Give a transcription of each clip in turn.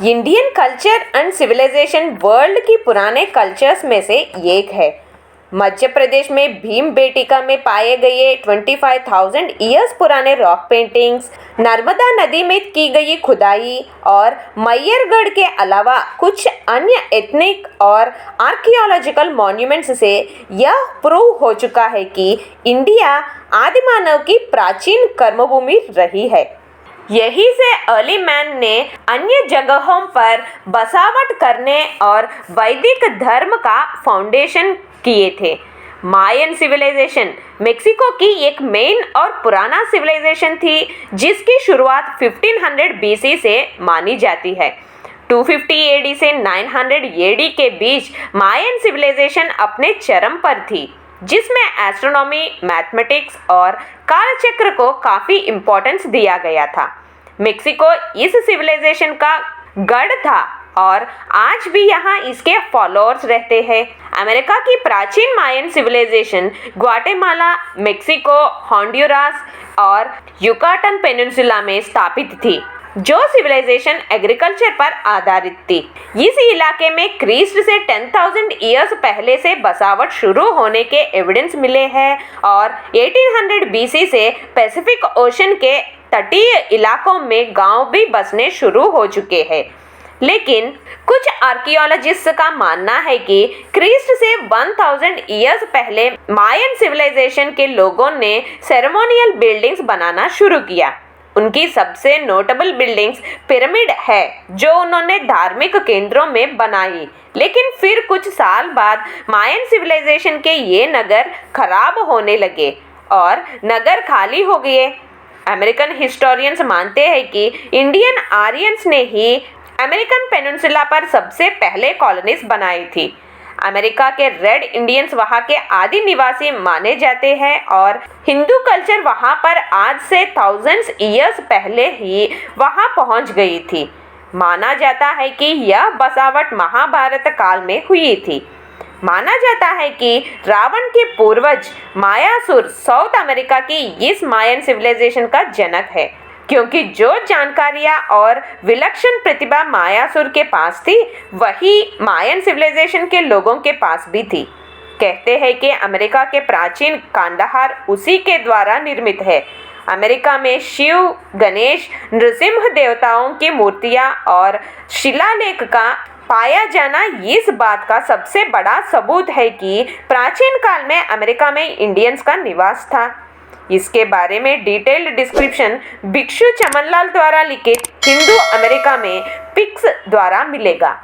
Indian culture and civilisation world की पुराने cultures में से एक है। मध्य प्रदेश में भीमबेटका में पाए गए 25,000 ईयर्स पुराने रॉक पेंटिंग्स, नर्मदा नदी में की गई खुदाई और मैयरगढ़ के अलावा कुछ अन्य एथनिक और आर्कियोलॉजिकल मॉन्यूमेंट्स से यह प्रूव हो चुका है कि इंडिया आदिमानव की प्राचीन कर्मभूमि रही है। यही से अर्ली मैन ने अन्य जगहों पर बसावट करने और वैदिक धर्म का फाउंडेशन किए थे। मायन सिविलाइजेशन मेक्सिको की एक मेन और पुराना सिविलाइजेशन थी जिसकी शुरुआत 1500 बीसी से मानी जाती है। 250 एडी से 900 एडी के बीच मायन सिविलाइजेशन अपने चरम पर थी, जिसमें एस्ट्रोनॉमी, मैथमेटिक्स और कालचक्र को काफ़ी इम्पोर्टेंस दिया गया था। मेक्सिको इस सिविलाइजेशन का गढ़ था और आज भी यहाँ इसके फॉलोअर्स रहते हैं। अमेरिका की प्राचीन मायन सिविलाइजेशन ग्वाटेमाला, मेक्सिको, होंडुरास और युकाटन पेनिनसुला में स्थापित थी, जो सिविलाइजेशन एग्रीकल्चर पर आधारित थी। इस इलाके में क्रिस्ट से 10,000 ईयर्स पहले से बसावट शुरू होने के एविडेंस मिले हैं और 1800 बीसी से पैसिफिक ओशन के तटीय इलाकों में गांव भी बसने शुरू हो चुके हैं। लेकिन कुछ आर्कियोलॉजिस्ट का मानना है कि क्रिस्ट से 1000 ईयर्स पहले मायन सिविलाइजेशन के लोगों ने सेरेमोनियल बिल्डिंग्स बनाना शुरू किया। उनकी सबसे नोटेबल बिल्डिंग्स पिरामिड है जो उन्होंने धार्मिक केंद्रों में बनाई। लेकिन फिर कुछ साल बाद मायन सिविलाइजेशन के ये नगर खराब होने लगे और नगर खाली हो गए। अमेरिकन हिस्टोरियंस मानते हैं कि इंडियन आर्यंस ने ही अमेरिकन पेनिनसुला पर सबसे पहले कॉलोनीज बनाई थी। अमेरिका के रेड इंडियंस वहाँ के आदि निवासी माने जाते हैं और हिंदू कल्चर वहाँ पर आज से थाउजेंड्स ईयर्स पहले ही वहाँ पहुँच गई थी। माना जाता है कि यह बसावट महाभारत काल में हुई थी। माना जाता है कि रावण के पूर्वज मायासुर साउथ अमेरिका की इस मायन सिविलाइजेशन का जनक है, क्योंकि जो जानकारियाँ और विलक्षण प्रतिभा मायासुर के पास थी वही मायन सिविलाइजेशन के लोगों के पास भी थी। कहते हैं कि अमेरिका के प्राचीन कांदाहार उसी के द्वारा निर्मित है। अमेरिका में शिव, गणेश, नृसिंह देवताओं की मूर्तियाँ और शिलालेख का पाया जाना इस बात का सबसे बड़ा सबूत है कि प्राचीन काल में अमेरिका में इंडियंस का निवास था। इसके बारे में डिटेल्ड डिस्क्रिप्शन भिक्षु चमनलाल द्वारा लिखित हिंदू अमेरिका में पिक्स द्वारा मिलेगा।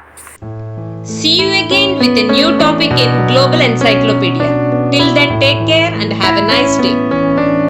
See you again with a new topic in Global Encyclopedia. Till then, take care and have a nice day.